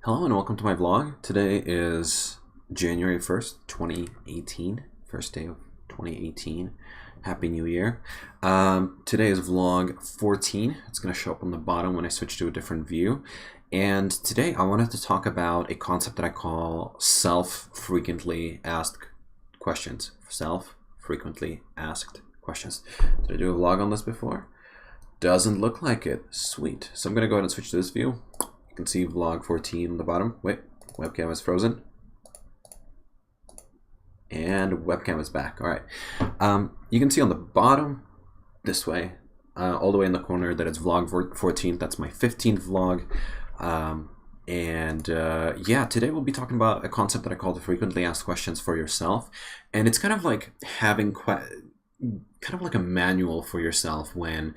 Hello and welcome to my vlog. Today is January 1st, 2018. First day of 2018. Happy New Year. Today is vlog 14. It's going to show up on the bottom when I switch to a different view. And today I wanted to talk about a concept that I call self-frequently asked questions. Self-frequently asked questions. Did I do a vlog on this before? Doesn't look like it. Sweet. So I'm going to go ahead and switch to this view. You can see vlog 14 on the bottom. Wait, webcam is frozen. And webcam is back. All right. You can see on the bottom, this way, all the way in the corner, that it's vlog 14. That's my 15th vlog. Yeah, today we'll be talking about a concept that I call the frequently asked questions for yourself. And it's kind of like having kind of like a manual for yourself when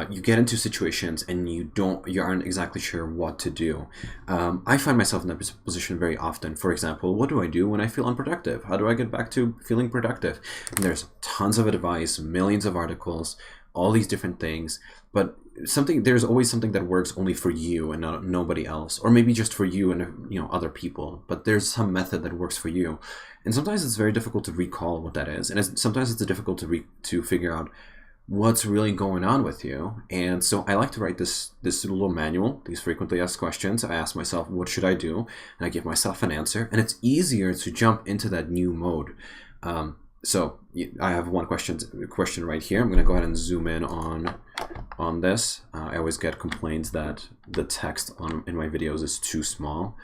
you get into situations and you aren't exactly sure what to do. I find myself in that position very often. For example, what do I do when I feel unproductive? How do I get back to feeling productive? And there's tons of advice, millions of articles, all these different things, but there's always something that works only for you and nobody else, or maybe just for you and other people. But there's some method that works for you, and sometimes it's very difficult to recall what that is, and sometimes it's difficult to figure out what's really going on with you. And so I like to write this little manual, these frequently asked questions. I ask myself, what should I do? And I give myself an answer, and it's easier to jump into that new mode. So I have one question right here. I'm going to go ahead and zoom in on this. I always get complaints that the text in my videos is too small,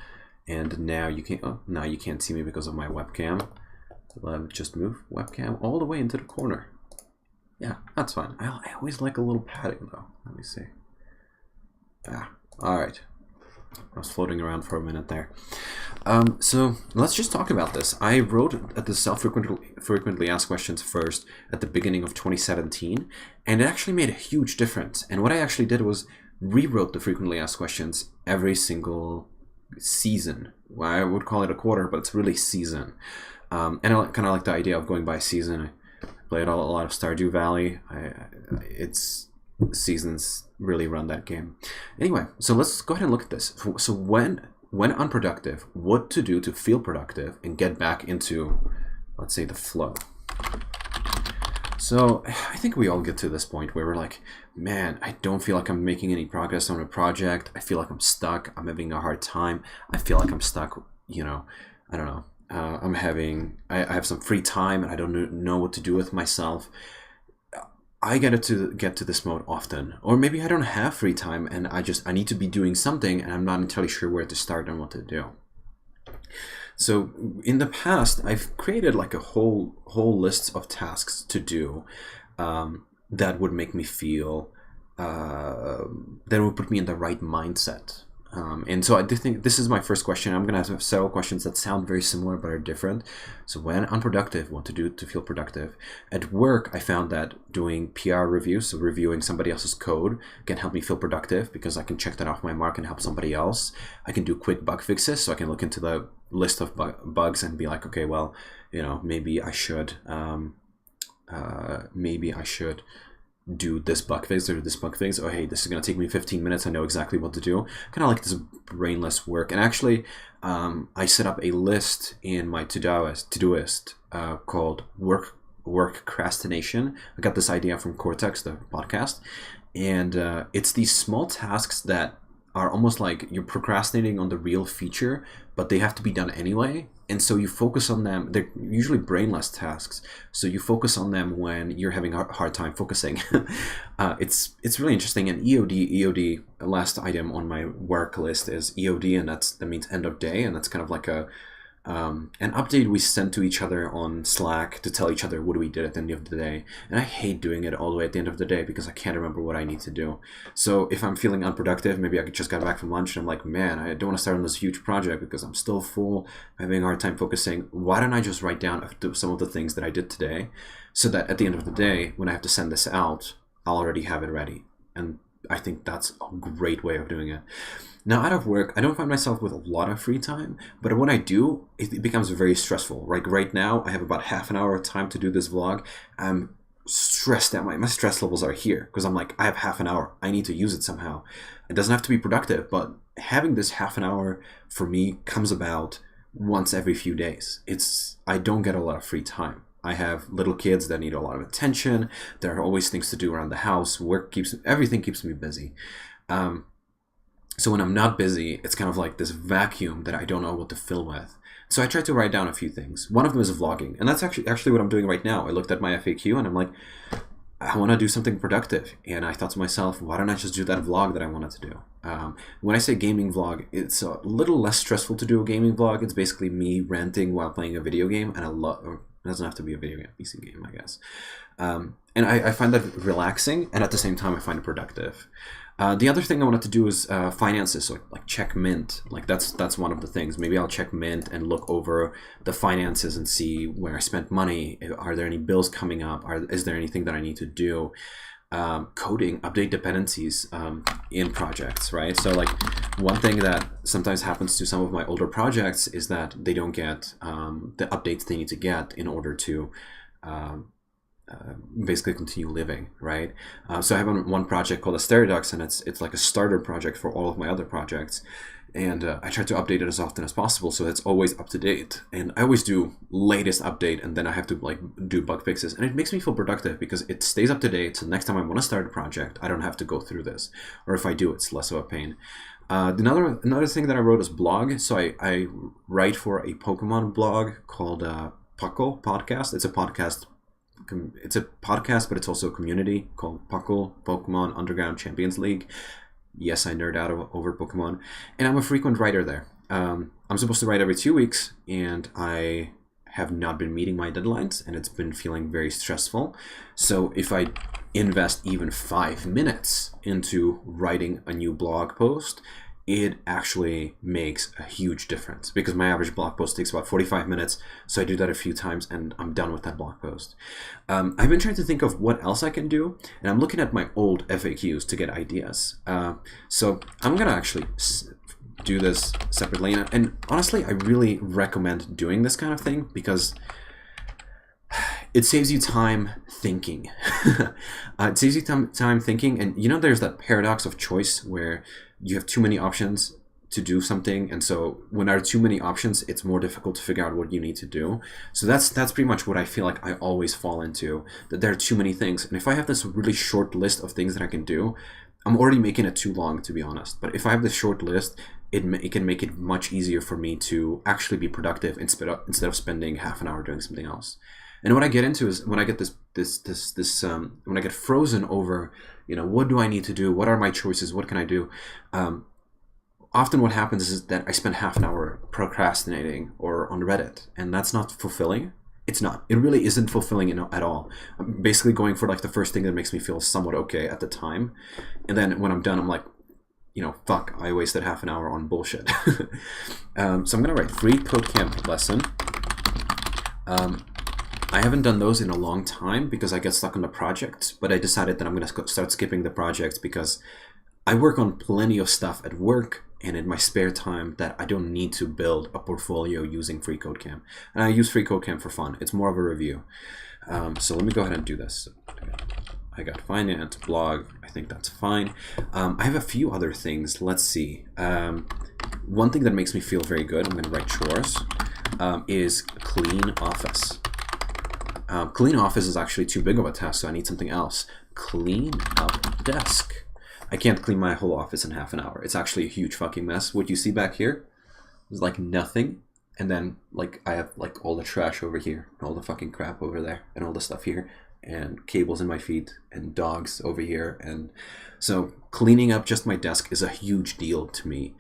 and now you can't see me because of my webcam. So let me just move webcam all the way into the corner. Yeah, that's fine. I always like a little padding though. Let me see. All right. I was floating around for a minute there. So let's just talk about this. I wrote at the frequently asked questions first at the beginning of 2017, and it actually made a huge difference. And what I actually did was rewrote the frequently asked questions every single season. Well, I would call it a quarter, but it's really season. And I kind of like the idea of going by season. Played a lot of Stardew Valley. It's seasons really run that game. Anyway, so let's go ahead and look at this. So when unproductive, what to do to feel productive and get back into, let's say, the flow. So I think we all get to this point where we're like, man, I don't feel like I'm making any progress on a project. I feel like I'm stuck. I'm having a hard time. I feel like I'm stuck, I don't know. I have some free time and I don't know what to do with myself. I get to this mode often, or maybe I don't have free time and I need to be doing something and I'm not entirely sure where to start and what to do. So in the past, I've created like a whole list of tasks to do that would make me feel that would put me in the right mindset. And so I do think this is my first question. I'm going to have several questions that sound very similar but are different. So when unproductive, what to do to feel productive. At work, I found that doing PR reviews, so reviewing somebody else's code, can help me feel productive because I can check that off my mark and help somebody else. I can do quick bug fixes, so I can look into the list of bugs and be like, okay, well, maybe I should do this bug fix or this bug fix. Oh, hey, this is going to take me 15 minutes. I know exactly what to do. Kind of like this brainless work. And actually, I set up a list in my Todoist called work procrastination. I got this idea from Cortex, the podcast. And it's these small tasks that are almost like you're procrastinating on the real feature, but they have to be done anyway. And so you focus on them. They're usually brainless tasks. So you focus on them when you're having a hard time focusing. It's really interesting. And EOD, last item on my work list is EOD, and that means end of day. And that's kind of like an update we send to each other on Slack to tell each other what we did at the end of the day. And I hate doing it all the way at the end of the day because I can't remember what I need to do. So if I'm feeling unproductive, maybe I just got back from lunch and I'm like, man, I don't want to start on this huge project because I'm still full, I'm having a hard time focusing. Why don't I just write down some of the things that I did today so that at the end of the day, when I have to send this out, I'll already have it ready. And I think that's a great way of doing it. Now, out of work, I don't find myself with a lot of free time, but when I do, it becomes very stressful. Like right now, I have about half an hour of time to do this vlog. I'm stressed out. My stress levels are here because I'm like, I have half an hour. I need to use it somehow. It doesn't have to be productive, but having this half an hour for me comes about once every few days. I don't get a lot of free time. I have little kids that need a lot of attention. There are always things to do around the house. Everything keeps me busy. So when I'm not busy, it's kind of like this vacuum that I don't know what to fill with. So I tried to write down a few things. One of them is vlogging, and that's actually what I'm doing right now. I looked at my F.A.Q. and I'm like, I want to do something productive. And I thought to myself, why don't I just do that vlog that I wanted to do? When I say gaming vlog, it's a little less stressful to do a gaming vlog. It's basically me ranting while playing a video game, and it doesn't have to be a video game, PC game, I guess. And I find that relaxing, and at the same time, I find it productive. The other thing I wanted to do is finances, so like check Mint. Like that's one of the things. Maybe I'll check Mint and look over the finances and see where I spent money. Are there any bills coming up? Is there anything that I need to do? Coding, update dependencies in projects, right? So like one thing that sometimes happens to some of my older projects is that they don't get the updates they need to get in order to basically continue living, right? So I have one project called Asterodox, and it's like a starter project for all of my other projects. And I try to update it as often as possible so it's always up to date. And I always do latest update, and then I have to like do bug fixes. And it makes me feel productive because it stays up to date. So next time I want to start a project, I don't have to go through this. Or if I do, it's less of a pain. Another thing that I wrote is blog. So I write for a Pokemon blog called F.A.Q Podcast. It's a podcast, but it's also a community called F.A.Q, Pokemon Underground Champions League. Yes, I nerd out over Pokemon, and I'm a frequent writer there. I'm supposed to write every 2 weeks, and I have not been meeting my deadlines, and it's been feeling very stressful. So if I invest even 5 minutes into writing a new blog post, it actually makes a huge difference because my average blog post takes about 45 minutes. So I do that a few times and I'm done with that blog post. I've been trying to think of what else I can do, and I'm looking at my old F.A.Qs to get ideas. So I'm going to actually do this separately. And honestly, I really recommend doing this kind of thing because it saves you time thinking. It saves you time thinking. And you know, there's that paradox of choice where you have too many options to do something, and so when there are too many options, it's more difficult to figure out what you need to do. So that's pretty much what I feel like I always fall into, that there are too many things. And if I have this really short list of things that I can do, I'm already making it too long, to be honest. But if I have this short list, it can make it much easier for me to actually be productive instead of spending half an hour doing something else. And what I get into is when I get when I get frozen over, you know, what do I need to do? What are my choices? What can I do? Often what happens is that I spend half an hour procrastinating or on Reddit, and that's not fulfilling. It's not. It really isn't fulfilling at all. I'm basically going for like the first thing that makes me feel somewhat okay at the time. And then when I'm done, I'm like, you know, fuck, I wasted half an hour on bullshit. So I'm going to write free code camp lesson. I haven't done those in a long time because I get stuck on the project, but I decided that I'm going to start skipping the project because I work on plenty of stuff at work and in my spare time that I don't need to build a portfolio using Free Code Camp. And I use Free Code Camp for fun. It's more of a review. So let me go ahead and do this. I got finance, blog. I think that's fine. I have a few other things. Let's see. One thing that makes me feel very good, I'm going to write chores, is clean office. Clean office is actually too big of a task, so I need something else. Clean up desk. I can't clean my whole office in half an hour. It's actually a huge fucking mess. What you see back here is like nothing, and then like I have like all the trash over here, and all the fucking crap over there, and all the stuff here, and cables in my feet, and dogs over here, and so cleaning up just my desk is a huge deal to me.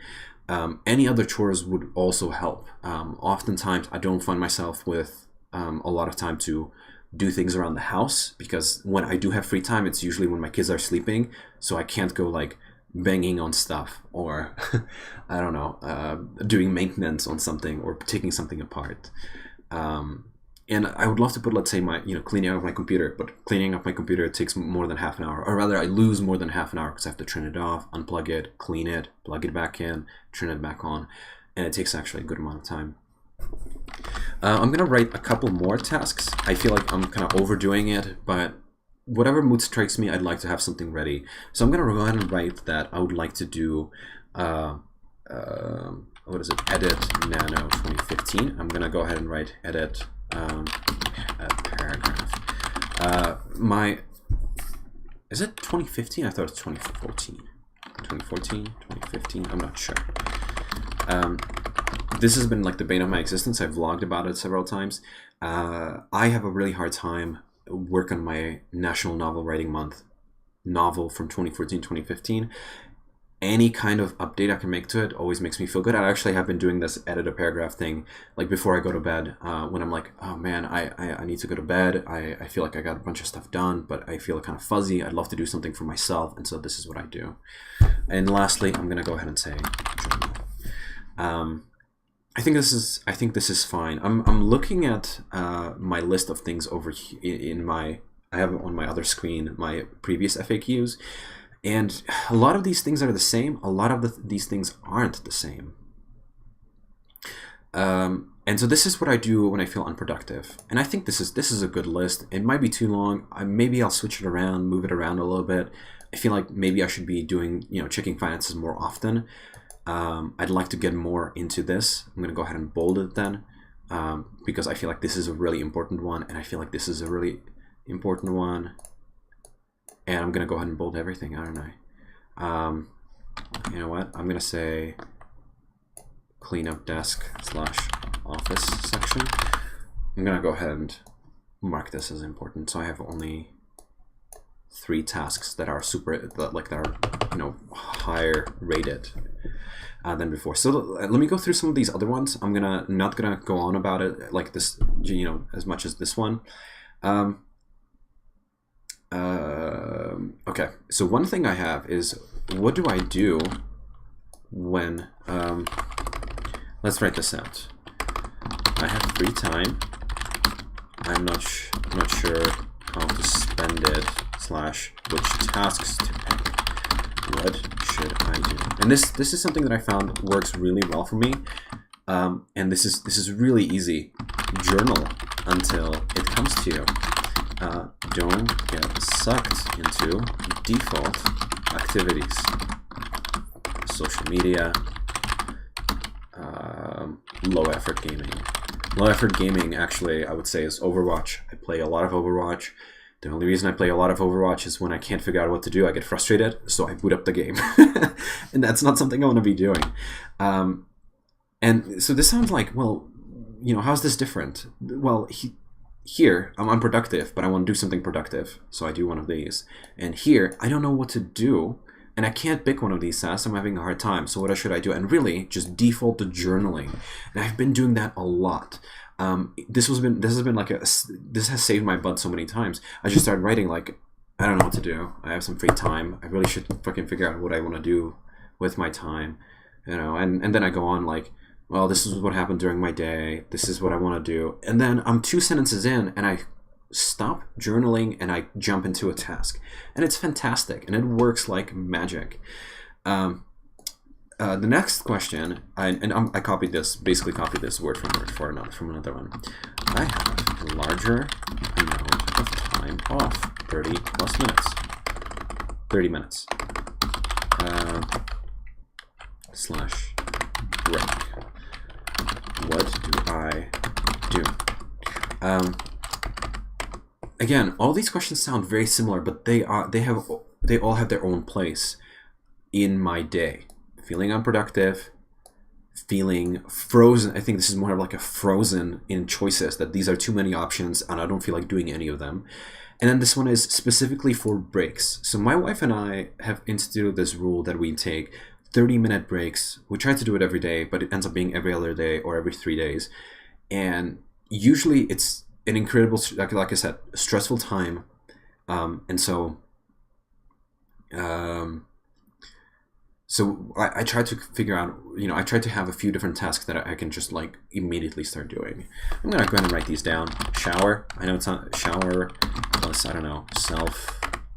Any other chores would also help. Oftentimes I don't find myself with a lot of time to do things around the house because when I do have free time, it's usually when my kids are sleeping, so I can't go like banging on stuff or I don't know, doing maintenance on something or taking something apart. And I would love to put, let's say, cleaning out my computer, but cleaning up my computer takes more than half an hour, or rather I lose more than half an hour because I have to turn it off, unplug it, clean it, plug it back in, turn it back on, and it takes actually a good amount of time. I'm going to write a couple more tasks. I feel like I'm kind of overdoing it, but whatever mood strikes me, I'd like to have something ready. So I'm gonna go ahead and write that I would like to do what is it? Edit Nano 2015. I'm gonna go ahead and write edit a paragraph. Is it 2015? I thought it was 2014. 2014, 2015. I'm not sure. This has been like the bane of my existence. I've vlogged about it several times. I have a really hard time working on my National Novel Writing Month novel from 2014, 2015. Any kind of update I can make to it always makes me feel good. I actually have been doing this edit a paragraph thing like before I go to bed, when I'm like, oh man, I need to go to bed. I feel like I got a bunch of stuff done, but I feel kind of fuzzy. I'd love to do something for myself, and so this is what I do. And lastly, I'm gonna go ahead and say journal. I think this is fine. I'm looking at my list of things over in I have on my other screen my previous FAQs. And a lot of these things are the same. A lot of these things aren't the same. And so this is what I do when I feel unproductive. And I think this is a good list. It might be too long. Maybe I'll switch it around, move it around a little bit. I feel like maybe I should be doing, checking finances more often. I'd like to get more into this. I'm going to go ahead and bold it then, because I feel like this is a really important one, and I feel like this is a really important one. And I'm going to go ahead and bold everything, aren't I? You know what? I'm going to say cleanup desk / office section. I'm going to go ahead and mark this as important. So I have only 3 tasks that are higher rated than before. So let me go through some of these other ones. I'm not gonna go on about it like this, as much as this one. Okay, so one thing I have is, what do I do when, let's write this out. I have free time. I'm not sure how to spend it / which tasks to pick. What should I do? And this is something that I found works really well for me. And this is really easy. Journal until it comes to you. Don't get sucked into default activities. Social media, low effort gaming. Low effort gaming, actually, I would say, is Overwatch. I play a lot of Overwatch. The only reason I play a lot of Overwatch is when I can't figure out what to do. I get frustrated, so I boot up the game. And that's not something I want to be doing. And so this sounds like, well, how's this different? Well, here, I'm unproductive, but I want to do something productive, so I do one of these. And here, I don't know what to do, and I can't pick one of these tasks. I'm having a hard time, so what should I do? And really, just default to journaling. And I've been doing that a lot. This has saved my butt so many times. I just started writing like, I don't know what to do. I have some free time. I really should fucking figure out what I want to do with my time, and then I go on like, well, this is what happened during my day. This is what I want to do. And then I'm 2 sentences in and I stop journaling and I jump into a task. And it's fantastic and it works like magic. The next question, I basically copied this word from word from another one. I have a larger amount of time off, 30 plus minutes. 30 minutes. / break. What do I do? Again, all these questions sound very similar, but they all have their own place in my day. Feeling unproductive, feeling frozen. I think this is more of like a frozen in choices, that these are too many options and I don't feel like doing any of them. And then this one is specifically for breaks. So my wife and I have instituted this rule that we take 30-minute breaks. We try to do it every day, but it ends up being every other day or every 3 days. And usually it's an incredible, like I said, stressful time. And so I try to figure out, I try to have a few different tasks that I can just like immediately start doing. I'm going to go ahead and write these down. Shower. I know it's not shower plus, I don't know,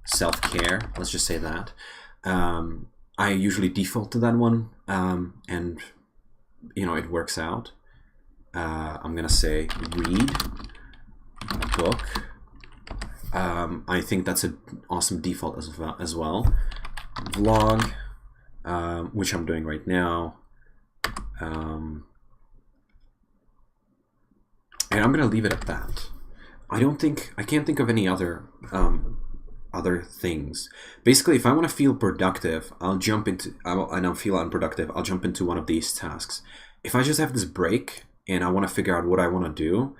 self-care. Let's just say that. I usually default to that one, and it works out. I'm gonna say read a book I think that's an awesome default as well. Vlog, which I'm doing right now. And I'm gonna leave it at that. I can't think of any other other things. Basically, if I want to feel productive, and I'll feel unproductive, I'll jump into one of these tasks. If I just have this break and I want to figure out what I want to do,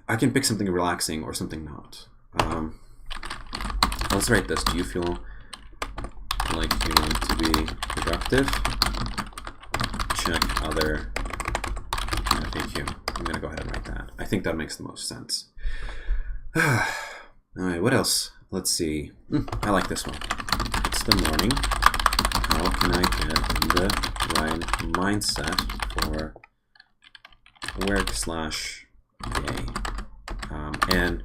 I can pick something relaxing or something not. Let's write this. Do you feel like you want to be productive? Check other FAQ. I'm gonna go ahead and write that. I think that makes the most sense. All right, what else? Let's see. I like this one. It's the morning. How can I get in the right mindset for work/day? And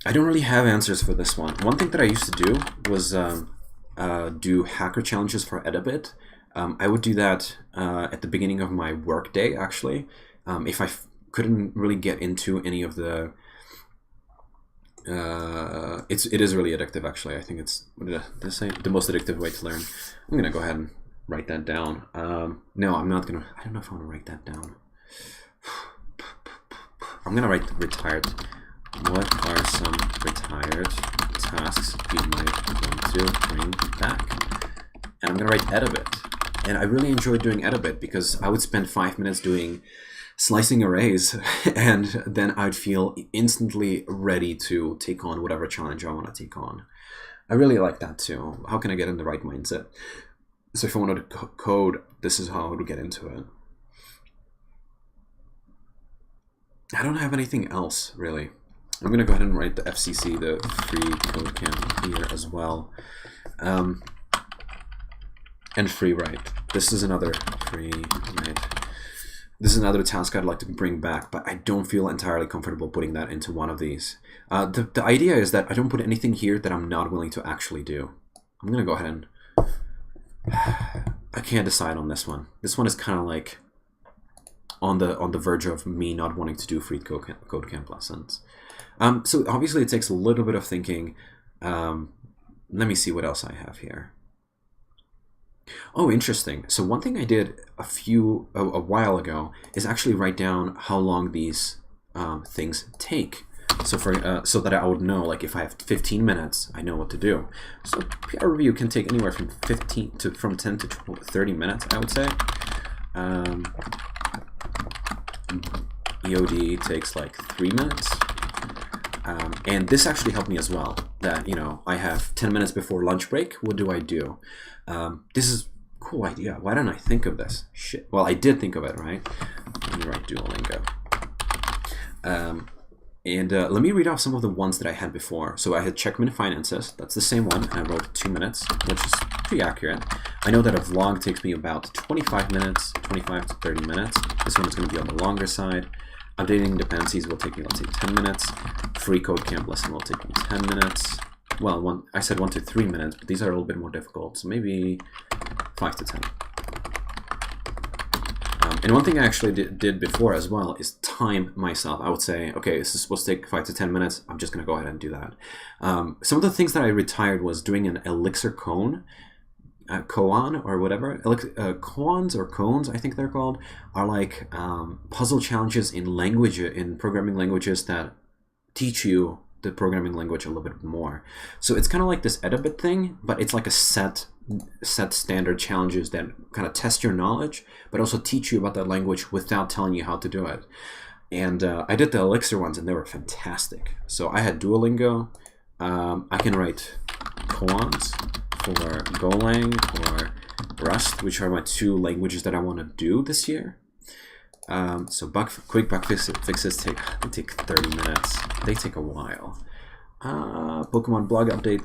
I don't really have answers for this one. One thing that I used to do was do hacker challenges for Edabit. I would do that at the beginning of my work day, actually. If I couldn't really get into any of the... it is really addictive, actually. I think it's, what did I say? The most addictive way to learn. I'm going to go ahead and write that down. No, I'm not going to... I don't know if I want to write that down. I'm going to write retired. What are some retired tasks you might want to bring back? And I'm going to write Edabit. And I really enjoyed doing Edabit because I would spend 5 minutes doing slicing arrays, and then I'd feel instantly ready to take on whatever challenge I want to take on. I really like that too. How can I get in the right mindset? So if I wanted to code, this is how I would get into it. I don't have anything else, really. I'm going to go ahead and write the FCC, the free code camp, here as well. And free write. This is another free write. This is another task I'd like to bring back, but I don't feel entirely comfortable putting that into one of these. The idea is that I don't put anything here that I'm not willing to actually do. I'm going to go ahead and... I can't decide on this one. This one is kind of like on the verge of me not wanting to do free code camp lessons. So obviously it takes a little bit of thinking. Let me see what else I have here. Oh, interesting. So one thing I did a while ago is actually write down how long these things take. So so that I would know, like, if I have 15 minutes, I know what to do. So PR review can take anywhere from 10 to 30 minutes, I would say. EOD takes like 3 minutes. And this actually helped me as well, that, I have 10 minutes before lunch break. What do I do? This is a cool idea. Why didn't I think of this? Shit. Well, I did think of it, right? Let me write Duolingo. Let me read off some of the ones that I had before. So I had Checkmate Finances. That's the same one. I wrote 2 minutes, which is pretty accurate. I know that a vlog takes me about 25 minutes, 25 to 30 minutes. This one is going to be on the longer side. Updating dependencies will take me, let's say, 10 minutes. Free code camp lesson will take me 10 minutes. Well, I said 1 to 3 minutes, but these are a little bit more difficult. So maybe 5 to 10. And one thing I actually did before as well is time myself. I would say, okay, this is supposed to take 5 to 10 minutes. I'm just going to go ahead and do that. Some of the things that I retired was doing an Elixir koan, koan or whatever. Koans or cones, I think they're called, are like puzzle challenges in programming languages that teach you the programming language a little bit more. So it's kind of like this Edabit thing, but it's like a set standard challenges that kind of test your knowledge, but also teach you about that language without telling you how to do it. And I did the Elixir ones, and they were fantastic. So I had Duolingo. I can write koans for Golang or Rust, which are my 2 languages that I want to do this year. So quick bug fixes take 30 minutes. They take a while. Pokemon blog update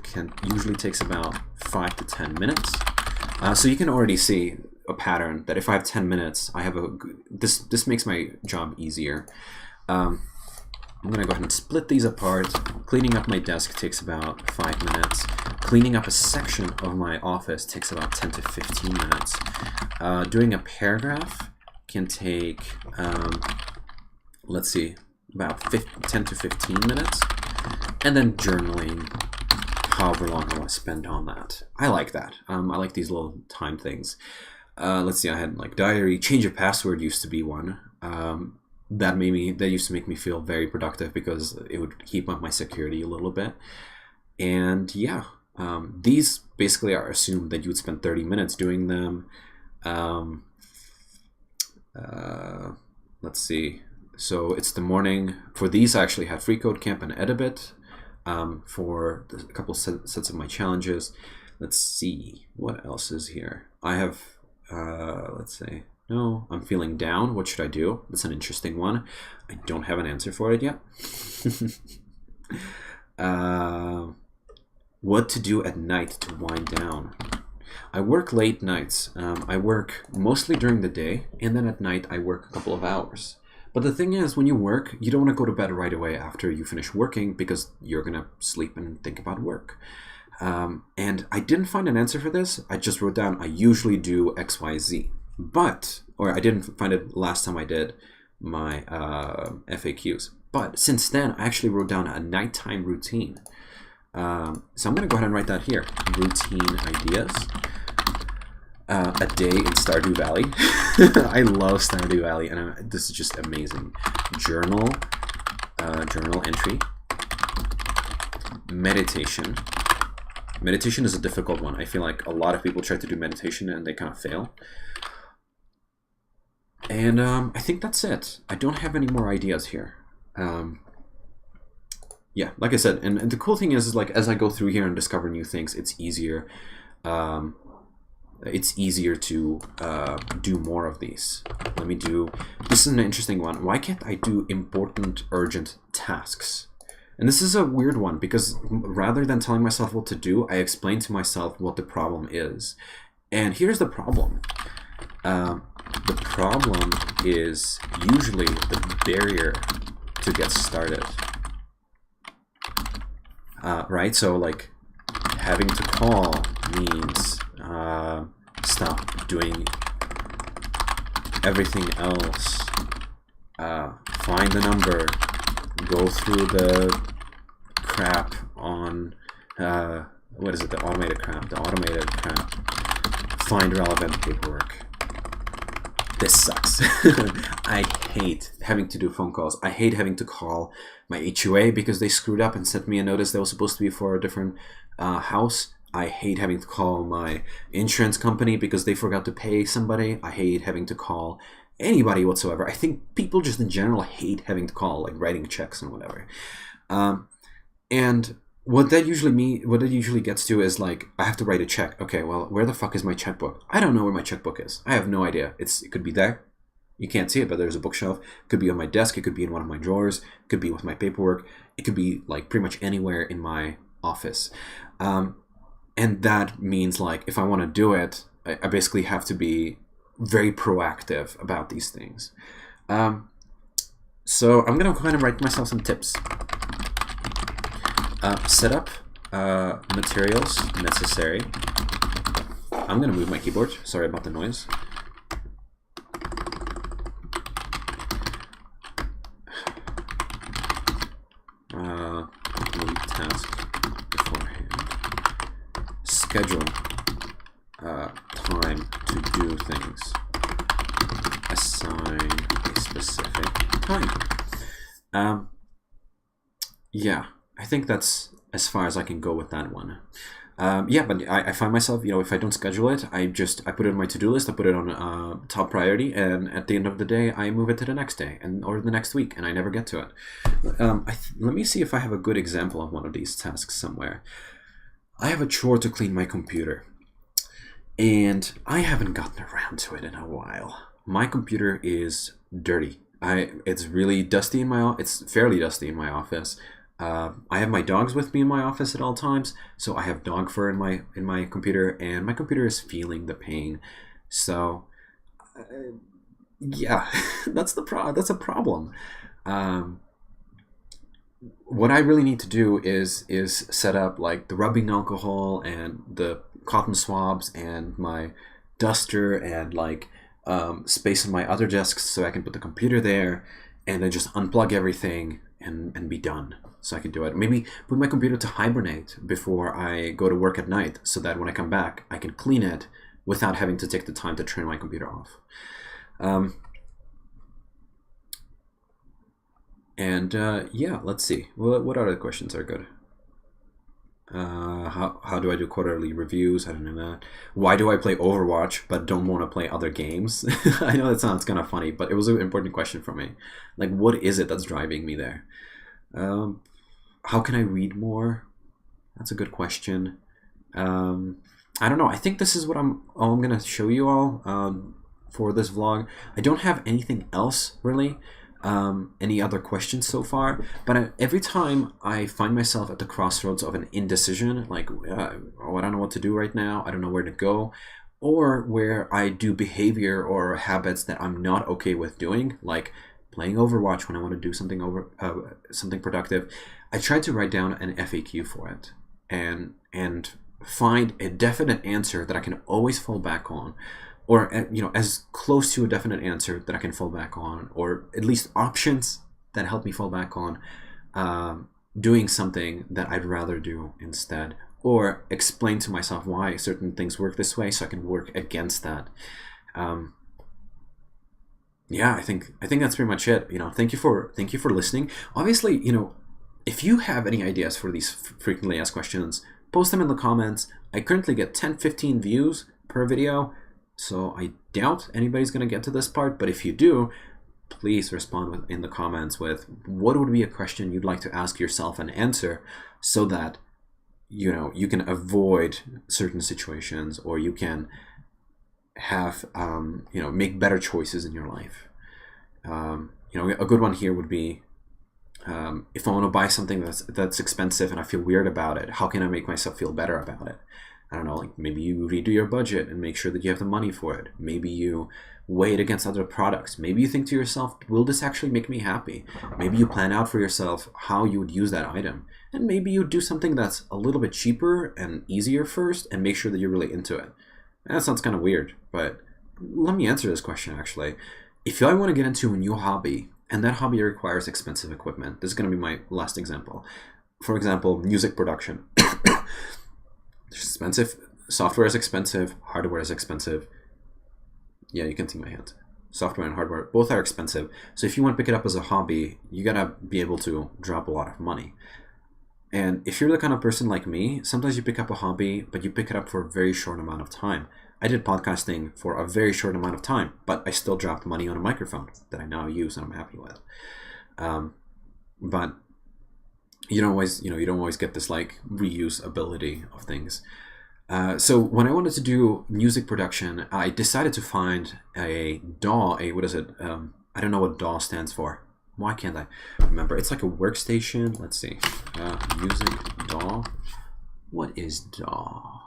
usually takes about 5 to 10 minutes. So you can already see a pattern that if I have 10 minutes, I have this makes my job easier. I'm gonna go ahead and split these apart. Cleaning up my desk takes about 5 minutes. Cleaning up a section of my office takes about 10 to 15 minutes. Doing a paragraph can take, let's see, about 10 to 15 minutes. and then journaling however long I want to spend on that. I like that. I like these little time things. Let's see, I had like diary, change of password used to be one. That used to make me feel very productive because it would keep up my security a little bit. And yeah, these basically are assumed that you would spend 30 minutes doing them. Let's see. So it's the morning. For these, I actually had Free Code Camp and Edibit for a couple sets of my challenges. Let's see. What else is here? I have, let's see. No, I'm feeling down. What should I do? That's an interesting one. I don't have an answer for it yet. What to do at night to wind down? I work late nights. I work mostly during the day, and then at night I work a couple of hours. But the thing is, when you work, you don't want to go to bed right away after you finish working because you're going to sleep and think about work. And I didn't find an answer for this. I just wrote down, I usually do X, Y, Z. Or I didn't find it last time I did my FAQs. But since then, I actually wrote down a nighttime routine. So I'm going to go ahead and write that here. Routine ideas. A day in Stardew Valley. I love Stardew Valley, and this is just amazing. Journal entry. Meditation. Meditation is a difficult one. I feel like a lot of people try to do meditation and they kind of fail. And I think that's it. I don't have any more ideas here. Yeah, like I said, and the cool thing is like as I go through here and discover new things, it's easier. It's easier to do more of these. Let me do. This is an interesting one. Why can't I do important, urgent tasks? And this is a weird one because rather than telling myself what to do, I explain to myself what the problem is. And here's the problem. The problem is usually the barrier to get started. Right? So like having to call means stop doing everything else. Find the number. Go through the crap on what is it? The automated crap. The automated crap. Find relevant paperwork. This sucks. I hate having to do phone calls. I hate having to call my HOA because they screwed up and sent me a notice that was supposed to be for a different house. I hate having to call my insurance company because they forgot to pay somebody. I hate having to call anybody whatsoever. I think people just in general hate having to call, like writing checks and whatever. And what that usually gets to is like, I have to write a check. Okay, well, where the fuck is my checkbook? I don't know where my checkbook is. I have no idea. It could be there. You can't see it, but there's a bookshelf. It could be on my desk. It could be in one of my drawers. It could be with my paperwork. It could be like pretty much anywhere in my office. And that means like, if I want to do it, I basically have to be very proactive about these things. So I'm going to go ahead and write myself some tips. Set up materials necessary. I'm going to move my keyboard. Sorry about the noise. Complete task beforehand. Schedule time to do things. Assign a specific time. Yeah. I think that's as far as I can go with that one. Yeah, but I find myself, if I don't schedule it, I put it on my to-do list, I put it on top priority, and at the end of the day, I move it to the next day or the next week, and I never get to it. Let me see if I have a good example of one of these tasks somewhere. I have a chore to clean my computer, and I haven't gotten around to it in a while. My computer is dirty. It's really dusty it's fairly dusty in my office. I have my dogs with me in my office at all times, so I have dog fur in my computer, and my computer is feeling the pain. So, yeah, that's a problem. What I really need to do is set up like the rubbing alcohol and the cotton swabs and my duster and like space on my other desks so I can put the computer there. and then just unplug everything and be done, so I can do it. Maybe put my computer to hibernate before I go to work at night, so that when I come back, I can clean it without having to take the time to turn my computer off. Yeah, let's see. What other questions are good? How do I do quarterly reviews? I don't know that. Why do I play Overwatch but don't want to play other games? I know that sounds kind of funny, but it was an important question for me. Like, what is it that's driving me there? How can I read more? That's a good question. I don't know. I think this is what I'm gonna show you all for this vlog. I don't have anything else really. Any other questions so far, but every time I find myself at the crossroads of an indecision, like, oh, I don't know what to do right now, I don't know where to go, or where I do behavior or habits that I'm not okay with doing, like playing Overwatch when I want to do something something productive, I try to write down an FAQ for it and find a definite answer that I can always fall back on, or as close to a definite answer that I can fall back on, or at least options that help me fall back on doing something that I'd rather do instead, or explain to myself why certain things work this way so I can work against that. Yeah, I think that's pretty much it. Thank you for listening. Obviously, if you have any ideas for these frequently asked questions, post them in the comments. I currently get 10-15 views per video. So I doubt anybody's going to get to this part, but if you do, please respond in the comments with what would be a question you'd like to ask yourself and answer, so that you can avoid certain situations, or you can have make better choices in your life. A good one here would be, if I want to buy something that's expensive and I feel weird about it, how can I make myself feel better about it? I don't know, like maybe you redo your budget and make sure that you have the money for it. Maybe you weigh it against other products. Maybe you think to yourself, will this actually make me happy? Maybe you plan out for yourself how you would use that item. And maybe you do something that's a little bit cheaper and easier first and make sure that you're really into it. That sounds kind of weird, but let me answer this question actually. If I want to get into a new hobby, and that hobby requires expensive equipment, this is going to be my last example. For example, music production. Expensive. Software is expensive. Hardware is expensive. Yeah, you can see my hand. Software and hardware, both are expensive. So if you want to pick it up as a hobby, you gotta be able to drop a lot of money. And if you're the kind of person like me, sometimes you pick up a hobby, but you pick it up for a very short amount of time. I did podcasting for a very short amount of time, but I still dropped money on a microphone that I now use and I'm happy with. But you don't always get this like reuse ability of things. So when I wanted to do music production, I decided to find a DAW. What is it? I don't know what DAW stands for. Why can't I remember? It's like a workstation. Let's see. Music DAW. What is DAW?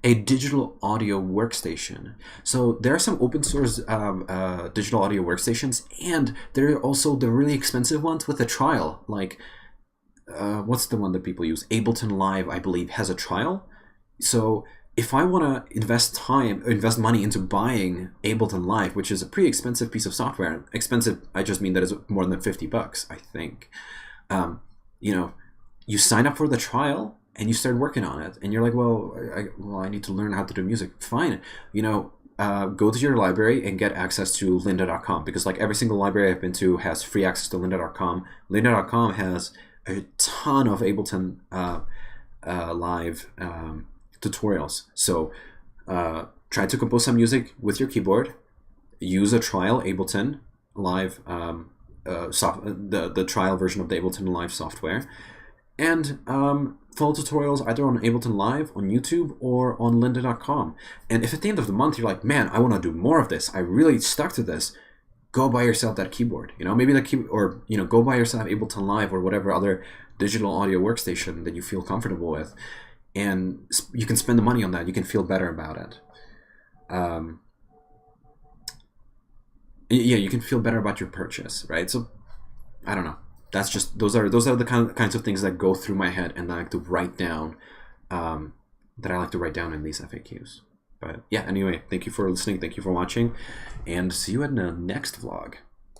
A digital audio workstation. So there are some open source digital audio workstations, and there are also the really expensive ones with a trial. Like, what's the one that people use? Ableton Live, I believe, has a trial. So if I want to invest money into buying Ableton Live, which is a pretty expensive piece of software, expensive, I just mean that is more than $50, I think. You sign up for the trial and you start working on it, and you're like, well, I need to learn how to do music. Fine, go to your library and get access to lynda.com, because like every single library I've been to has free access to lynda.com. Lynda.com has a ton of Ableton Live tutorials. So try to compose some music with your keyboard, use a trial Ableton Live, the trial version of the Ableton Live software, and follow tutorials either on Ableton Live, on YouTube, or on lynda.com. And if at the end of the month you're like, man, I want to do more of this, I really stuck to this, go buy yourself that keyboard. Maybe that keyboard, or go buy yourself Ableton Live or whatever other digital audio workstation that you feel comfortable with, and you can spend the money on that. You can feel better about it. Yeah, you can feel better about your purchase, right? So I don't know. That's just those are the kinds of things that go through my head and I like to write down. That I like to write down in these FAQs. But yeah, anyway, thank you for listening. Thank you for watching, and see you in the next vlog.